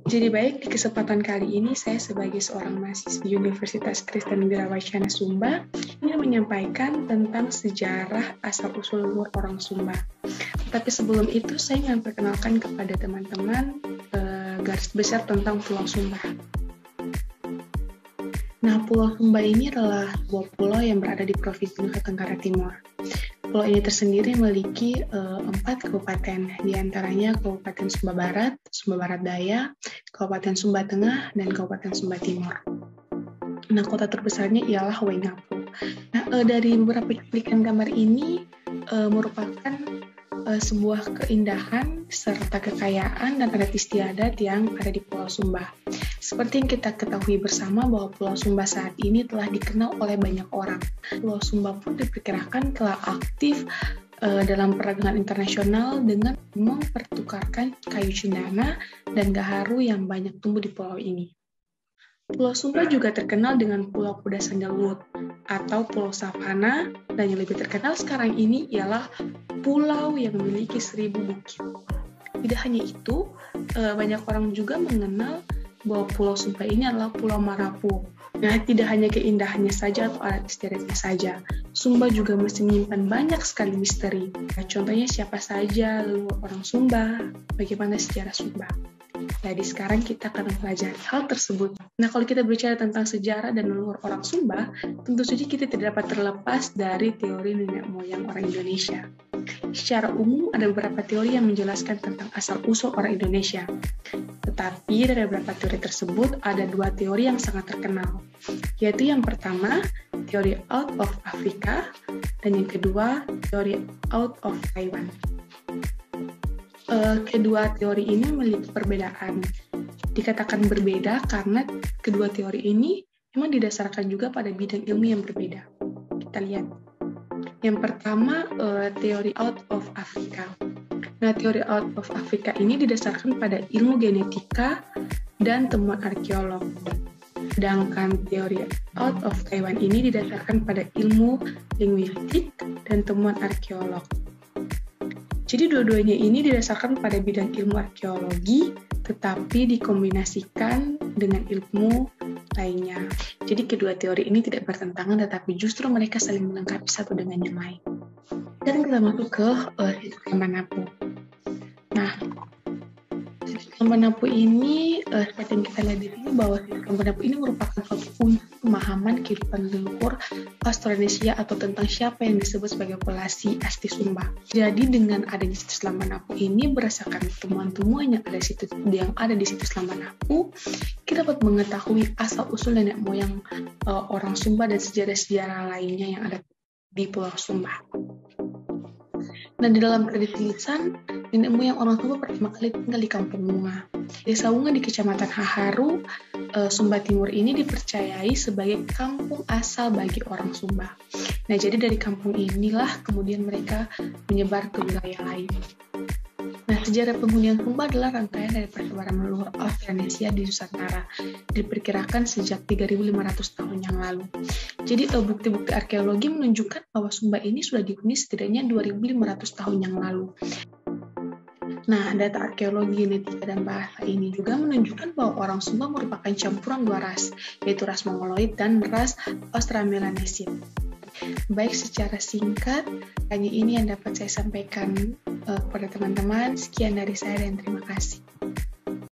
Jadi baik, di kesempatan kali ini saya sebagai seorang mahasiswi Universitas Kristen Wirabacana Sumba ingin menyampaikan tentang sejarah asal-usul leluhur orang Sumba. Tapi sebelum itu saya ingin memperkenalkan kepada teman-teman garis besar tentang Pulau Sumba. Nah, Pulau Sumba ini adalah sebuah pulau yang berada di Provinsi Nusa Tenggara Timur. Pulau ini tersendiri memiliki 4 kabupaten, diantaranya Kabupaten Sumba Barat Daya, Kabupaten Sumba Tengah, dan Kabupaten Sumba Timur. Nah, kota terbesarnya ialah Waingapu. Nah, dari beberapa cuplikan gambar ini merupakan sebuah keindahan serta kekayaan dan adat istiadat yang ada di Pulau Sumba. Seperti yang kita ketahui bersama bahwa Pulau Sumba saat ini telah dikenal oleh banyak orang. Pulau Sumba pun diperkirakan telah aktif dalam perdagangan internasional dengan mempertukarkan kayu cendana dan gaharu yang banyak tumbuh di pulau ini. Pulau Sumba juga terkenal dengan Pulau Kuda Sandalwood atau Pulau Savana, dan yang lebih terkenal sekarang ini ialah pulau yang memiliki 1000 bukit. Tidak hanya itu, banyak orang juga mengenal bahwa Pulau Sumba ini adalah Pulau Marapu. Nah, tidak hanya keindahannya saja atau adat istiadatnya saja, Sumba juga masih menyimpan banyak sekali misteri. Nah, contohnya siapa saja leluhur orang Sumba, bagaimana sejarah Sumba. Jadi sekarang kita akan mempelajari hal tersebut. Nah, kalau kita bicara tentang sejarah dan leluhur orang Sumba, tentu saja kita tidak dapat terlepas dari teori nenek moyang orang Indonesia. Secara umum, ada beberapa teori yang menjelaskan tentang asal-usul orang Indonesia. Tetapi dari beberapa teori tersebut, ada 2 teori yang sangat terkenal, yaitu yang pertama, teori out of Africa, dan yang kedua, teori out of Taiwan. Kedua teori ini memiliki perbedaan. Dikatakan berbeda karena kedua teori ini memang didasarkan juga pada bidang ilmu yang berbeda. Kita lihat. Yang pertama, teori out of Africa. Nah, teori out of Africa ini didasarkan pada ilmu genetika dan temuan arkeolog. Sedangkan teori out of Taiwan ini didasarkan pada ilmu linguistik dan temuan arkeolog. Jadi dua-duanya ini didasarkan pada bidang ilmu arkeologi, tetapi dikombinasikan dengan ilmu lainnya. Jadi kedua teori ini tidak bertentangan, tetapi justru mereka saling melengkapi satu dengan yang lain. Dan kita masuk ke situs Lambanapu. Nah, situs Lambanapu ini, seperti yang kita lihat di sini, bahwa situs Lambanapu ini merupakan suatu kunci pemahaman kehidupan leluhur Austronesia atau tentang siapa yang disebut sebagai populasi asli Sumba. Jadi dengan adanya situs Lambanapu ini, berdasarkan temuan-temuan yang ada di situs Lambanapu, kita dapat mengetahui asal-usul nenek moyang orang Sumba dan sejarah-sejarah lainnya yang ada di Pulau Sumba. Nah, di dalam tradisi lisan, nenek moyang orang Sumba pertama kali tinggal di Kampung Bunga. Desa Bunga di Kecamatan Haharu, Sumba Timur ini dipercayai sebagai kampung asal bagi orang Sumba. Nah, jadi dari kampung inilah kemudian mereka menyebar ke wilayah lain. Nah, sejarah penghunian Sumba adalah rangkaian dari persebaran leluhur Austronesia di Nusantara. Diperkirakan sejak 3.500 tahun yang lalu. Jadi, bukti-bukti arkeologi menunjukkan bahwa Sumba ini sudah dihuni setidaknya 2.500 tahun yang lalu. Nah, data arkeologi, genetika, dan bahasa ini juga menunjukkan bahwa orang Sumba merupakan campuran 2 ras, yaitu ras Mongoloid dan ras Austramelanesia. Baik, secara singkat, hanya ini yang dapat saya sampaikan kepada teman-teman. Sekian dari saya dan terima kasih.